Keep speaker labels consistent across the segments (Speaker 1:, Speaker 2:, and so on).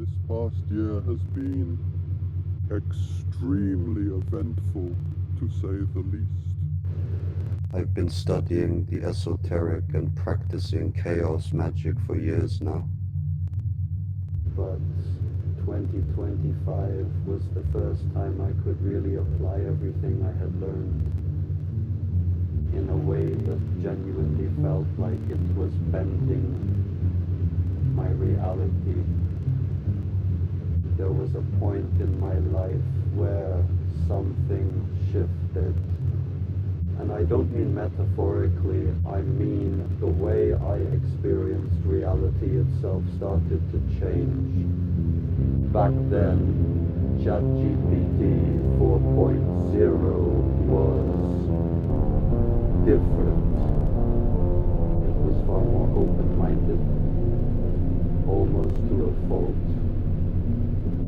Speaker 1: This past year has been extremely eventful, to say the least.
Speaker 2: I've been studying the esoteric and practicing chaos magic for years now.
Speaker 3: But 2025 was the first time I could really apply everything I had learned in a way that genuinely felt like it was bending my reality. There was a point in my life where something shifted. And I don't mean metaphorically, I mean the way I experienced reality itself started to change. Back then, ChatGPT 4.0 was different. It was far more open-minded, almost to a fault.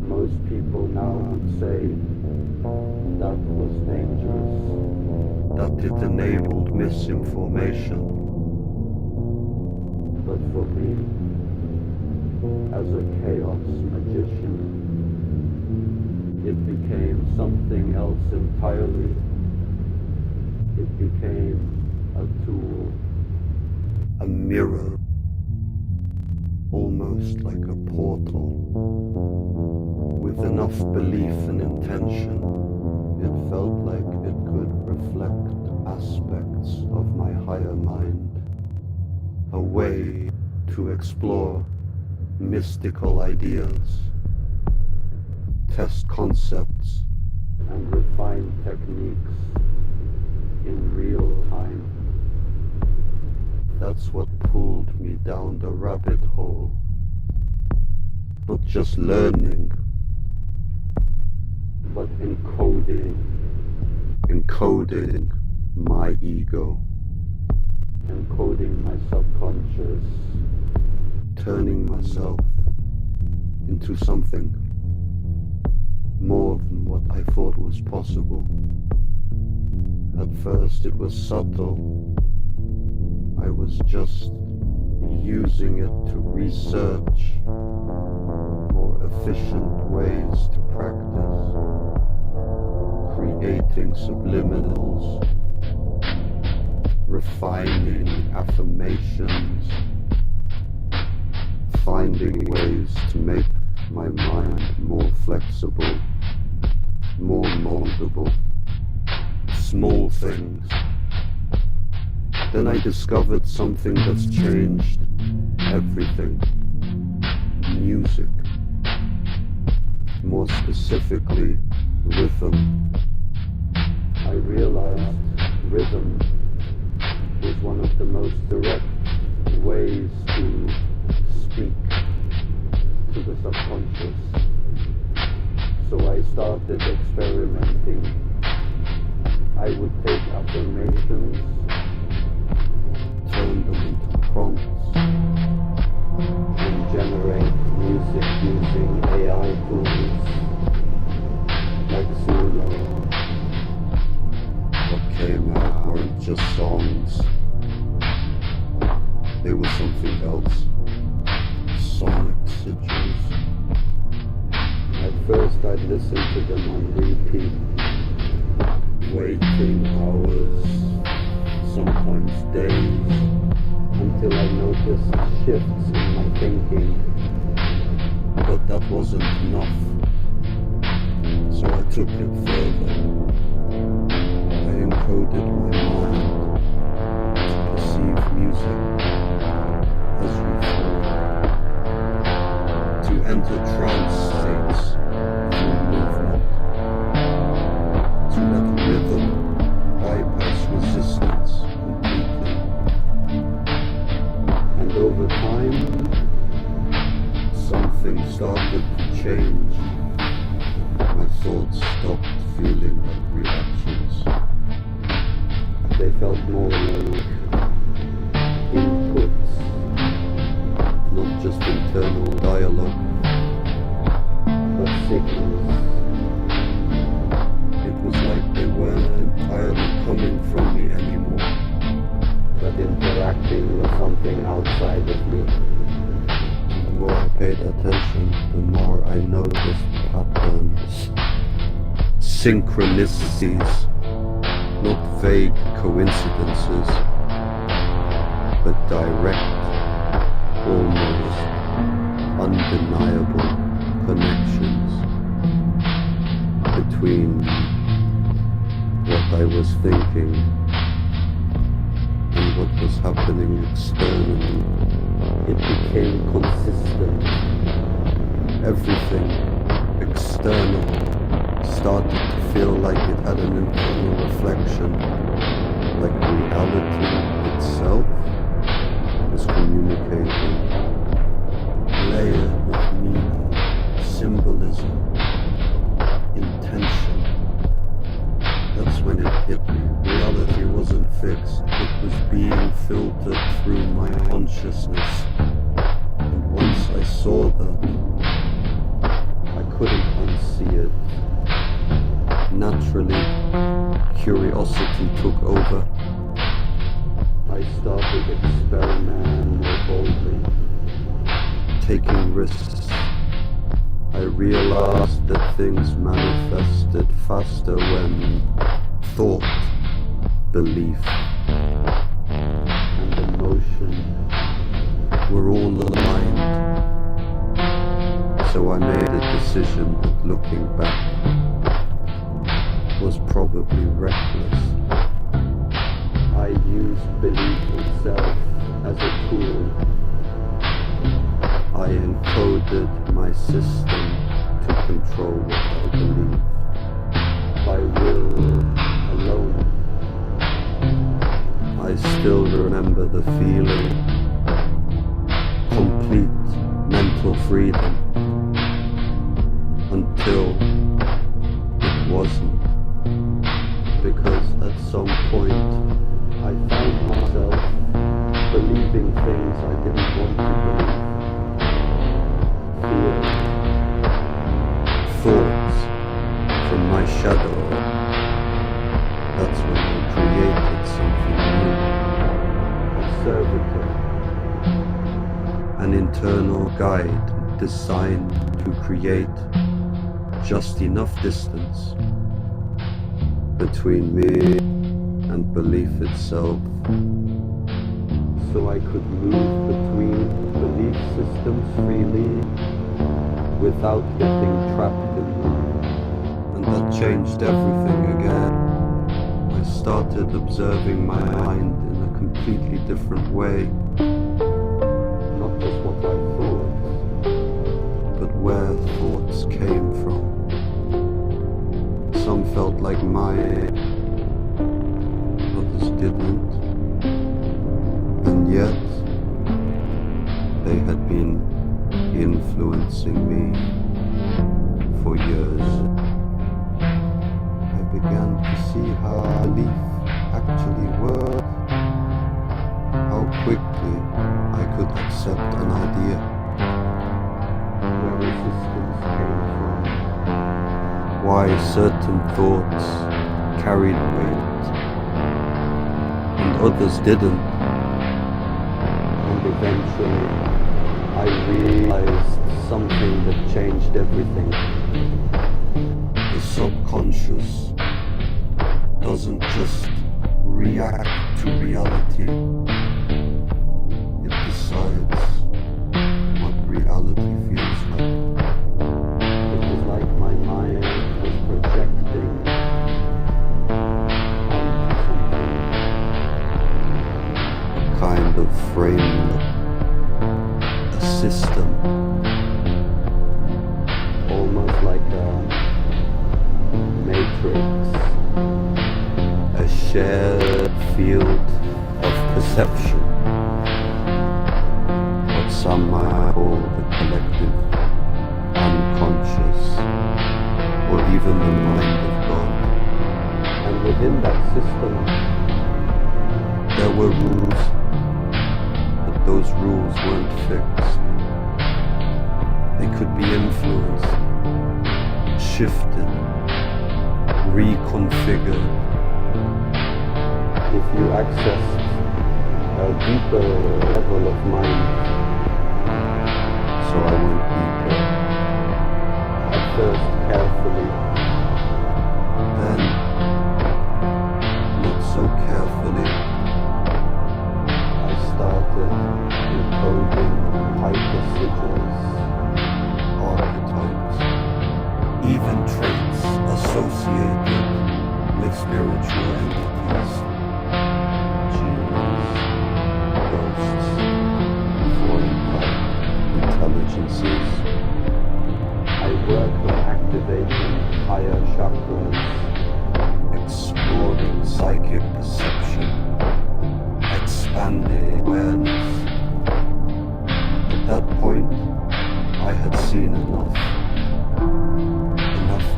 Speaker 3: Most people now would say that was dangerous.
Speaker 2: That it enabled misinformation.
Speaker 3: But for me, as a chaos magician, it became something else entirely. It became a tool.
Speaker 2: A mirror. Almost like a portal. With enough belief and intention, it felt like it could reflect aspects of my higher mind. A way to explore mystical ideas, test concepts,
Speaker 3: and refine techniques in real time.
Speaker 2: That's what pulled me down the rabbit hole. Not just learning,
Speaker 3: but encoding
Speaker 2: my ego,
Speaker 3: encoding my subconscious,
Speaker 2: turning myself into something more than what I thought was possible. At first it was subtle. I was just using it to research more efficient ways to practice, creating subliminals, refining affirmations, finding ways to make my mind more flexible, more moldable, small things. Then I discovered something that's changed everything. Music. More specifically, rhythm.
Speaker 3: I realized rhythm was one of the most direct ways to speak to the subconscious. So I started experimenting. I would take affirmations,
Speaker 2: turn them into prompts,
Speaker 3: and generate music using AI tools like Suno.
Speaker 2: What came out weren't just songs. They were something else. Sonic sigils.
Speaker 3: At first I'd listen to them on repeat, waiting hours, sometimes days, until I noticed shifts in my thinking.
Speaker 2: But that wasn't enough. So I took it further. I encoded my mind to perceive music as euphoric, to enter trance states through movement, to let rhythm bypass resistance completely.
Speaker 3: And over time,
Speaker 2: Something started to change. My thoughts stopped feeling like reactions.
Speaker 3: they felt more like inputs,
Speaker 2: Not just internal dialogue.
Speaker 3: but signals.
Speaker 2: It was like they weren't entirely coming from me anymore.
Speaker 3: But interacting with something outside of me.
Speaker 2: The more I paid attention, the more I noticed patterns, synchronicities, not vague coincidences, but direct, almost undeniable connections between what I was thinking and what was happening externally.
Speaker 3: It became consistent.
Speaker 2: Everything external started to feel like it had an internal reflection, like reality itself was communicating, layered with meaning, symbolism, intention. That's when it hit me. Reality wasn't fixed, it was being filtered through my consciousness. And once I saw that, I couldn't unsee it. Naturally, curiosity took over.
Speaker 3: I started experimenting more boldly.
Speaker 2: Taking risks, I realized that things manifested faster when thought, belief,
Speaker 3: and emotion
Speaker 2: were all aligned. So I made a decision that looking back was probably reckless.
Speaker 3: I used belief itself as a tool.
Speaker 2: I encoded my system to control what I believed.
Speaker 3: By will alone.
Speaker 2: I still remember the feeling, complete mental freedom, until it wasn't. Because at some point
Speaker 3: I found myself believing things I didn't want to believe.
Speaker 2: Thoughts from my shadow. That's when I created something new.
Speaker 3: Servitor.
Speaker 2: An internal guide designed to create just enough distance between me and belief itself.
Speaker 3: So I could move between belief systems freely without getting trapped in them.
Speaker 2: And that changed everything again. I started observing my mind in a completely different way,
Speaker 3: Not just what I thought.
Speaker 2: but where thoughts came from. Some felt like mine, others didn't. And yet, they had been influencing me for years. I began to see how belief actually worked, how quickly I could accept an idea,
Speaker 3: Where resistance came from.
Speaker 2: why certain thoughts carried weight and others didn't.
Speaker 3: And eventually I realized something that changed everything.
Speaker 2: The subconscious doesn't just react to reality, it decides what reality feels like.
Speaker 3: It was like my mind was projecting onto something.
Speaker 2: A kind of framework, a system,
Speaker 3: Almost like a matrix.
Speaker 2: a shared field of perception, what some might call the collective unconscious, or even the mind of God.
Speaker 3: And within that system,
Speaker 2: There were rules, but those rules weren't fixed. They could be influenced, shifted, reconfigured.
Speaker 3: if you accessed a deeper level of mind,
Speaker 2: So I went deeper,
Speaker 3: first carefully,
Speaker 2: then not so carefully,
Speaker 3: I started encoding hypersigils,
Speaker 2: archetypes, even traits associated with spiritual entities, genies, ghosts, foreign intelligences.
Speaker 3: I work on activating higher chakras,
Speaker 2: Exploring psychic perception, expanding awareness. At that point, I had seen enough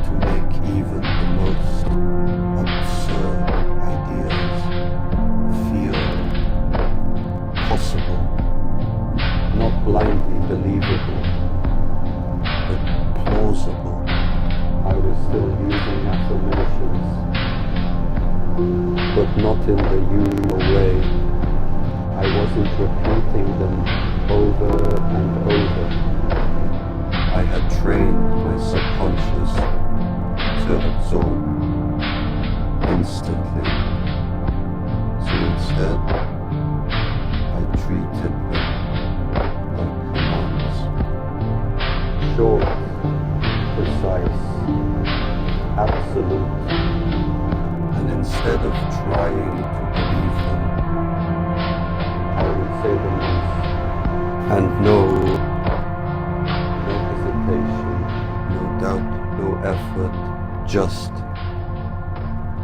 Speaker 2: to make even the most absurd ideas feel possible,
Speaker 3: not blindly believable.
Speaker 2: but plausible.
Speaker 3: I was still using affirmations, but not in the usual way. I wasn't repeating them over and over.
Speaker 2: I had trained my subconscious to absorb instantly. So instead, I treated them like commands.
Speaker 3: Short, precise, absolute.
Speaker 2: And instead of trying to believe them,
Speaker 3: I would say them once.
Speaker 2: and no
Speaker 3: Hesitation.
Speaker 2: doubt, no effort, just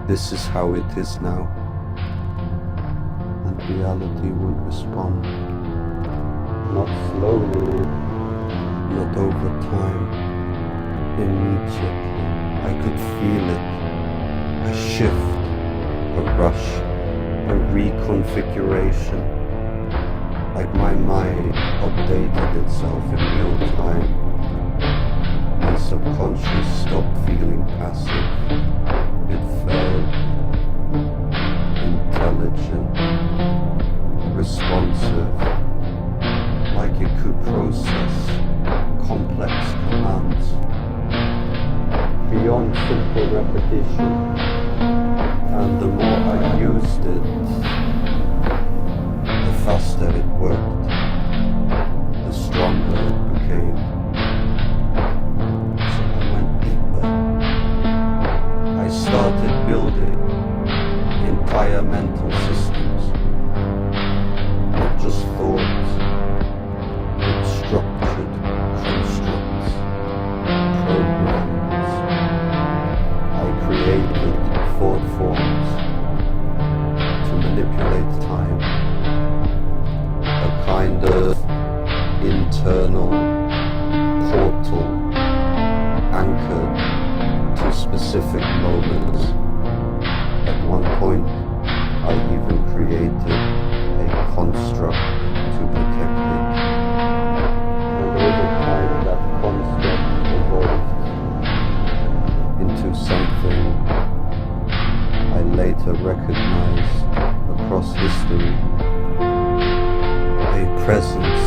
Speaker 2: this is how it is now. And reality would respond,
Speaker 3: Not slowly,
Speaker 2: not over time, immediately. I could feel it, a shift, a rush, a reconfiguration, like my mind updated itself in real time. My subconscious stopped feeling passive. It felt intelligent, responsive, like it could process complex commands.
Speaker 3: beyond simple repetition.
Speaker 2: And the more I used it, the faster it worked, the stronger it became. So I went deeper. I started building entire mental systems, not just thoughts, but structured constructs, programs. I created thought forms to manipulate time, a kind of internal portal anchored to specific moments. At one point, I even created a construct to protect it.
Speaker 3: And over time that construct evolved.
Speaker 2: Into something I later recognized across history, a presence,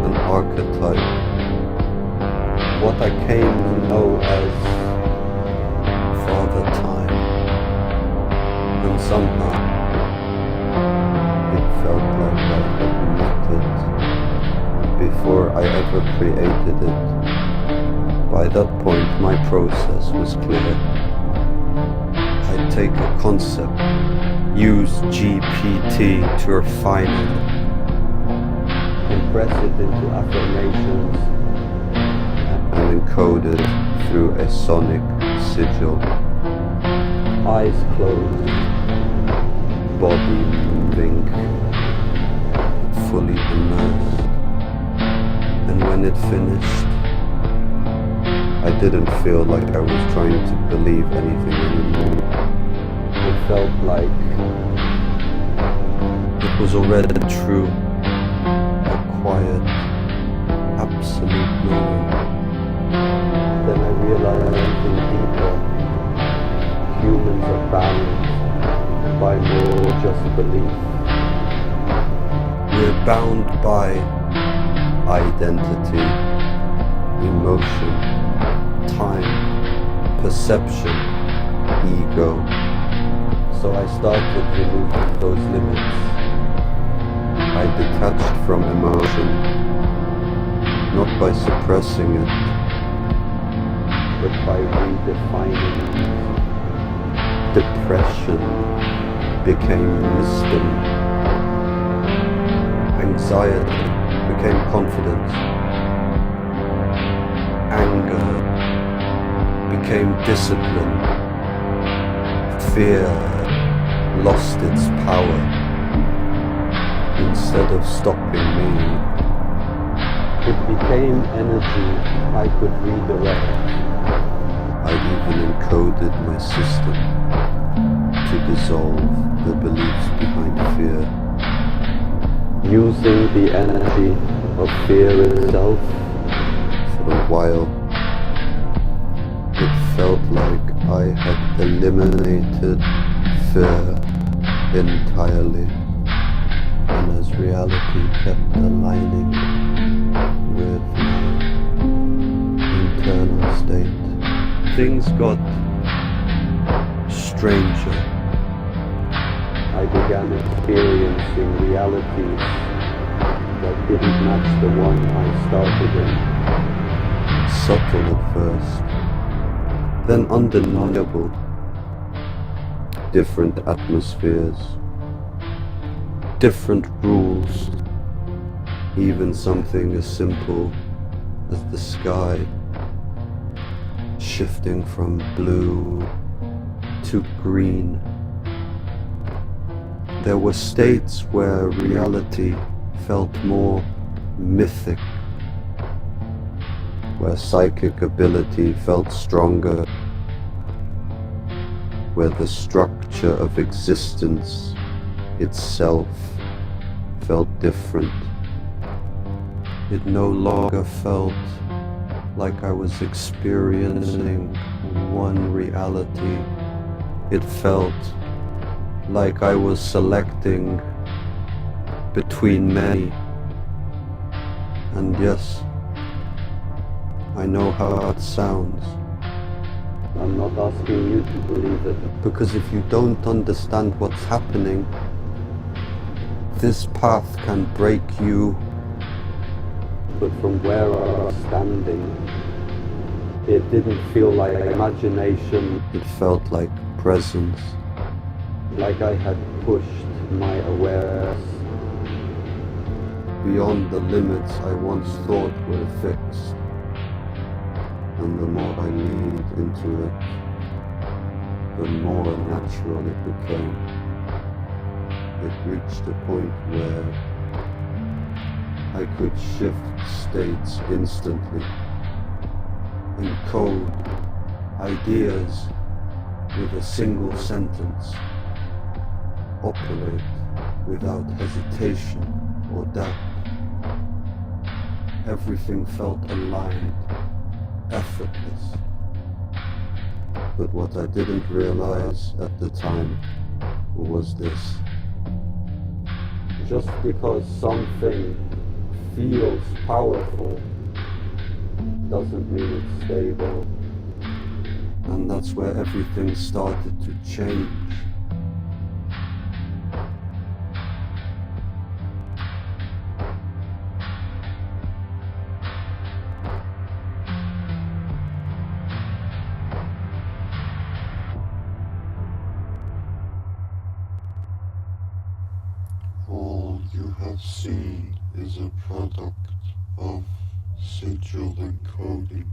Speaker 2: an archetype, what I came to know as Father Time, and somehow it felt like I had met it before I ever created it. By that point, my process was clear. I'd take a concept, use GPT to refine it,
Speaker 3: Compress it into affirmations.
Speaker 2: and encode it through a sonic sigil,
Speaker 3: Eyes closed.
Speaker 2: body moving, fully immersed. And when it finished, I didn't feel like I was trying to believe anything anymore.
Speaker 3: It felt like
Speaker 2: It was already true, a quiet, absolute knowing.
Speaker 3: then I realized something deeper. Humans are bound by more just belief.
Speaker 2: We're bound by identity, emotion, time, perception, ego. So I started removing those limits. I detached from emotion, not by suppressing it, but by redefining it. Depression became wisdom. Anxiety became confidence. Anger became discipline. Fear lost its power. Instead of stopping me, it became energy I could redirect. I even encoded my system to dissolve the beliefs behind fear.
Speaker 3: Using the energy of fear itself.
Speaker 2: For a while, it felt like I had eliminated fear entirely, and as reality kept aligning with my internal state, things got stranger.
Speaker 3: I began experiencing realities that didn't match the one I started in.
Speaker 2: Subtle at first, then undeniable. Different atmospheres, different rules, even something as simple as the sky shifting from blue to green. There were states where reality felt more mythic, where psychic ability felt stronger, where the structure of existence itself felt different. It no longer felt like I was experiencing one reality. It felt like I was selecting between many. And yes, I know how it sounds.
Speaker 3: I'm not asking you to believe it.
Speaker 2: Because if you don't understand what's happening, this path can break you.
Speaker 3: But from where I was standing, it didn't feel like imagination.
Speaker 2: It felt like presence.
Speaker 3: Like I had pushed my awareness
Speaker 2: beyond the limits I once thought were fixed. And the more I leaned into it, the more natural it became. It reached a point where I could shift states instantly, encode ideas with a single sentence, operate without hesitation or doubt. Everything felt aligned, effortless. But what I didn't realize at the time was this.
Speaker 3: Just because something feels powerful doesn't mean it's stable.
Speaker 2: And that's where everything started to change.
Speaker 1: All you have seen is a product of sigil encoding.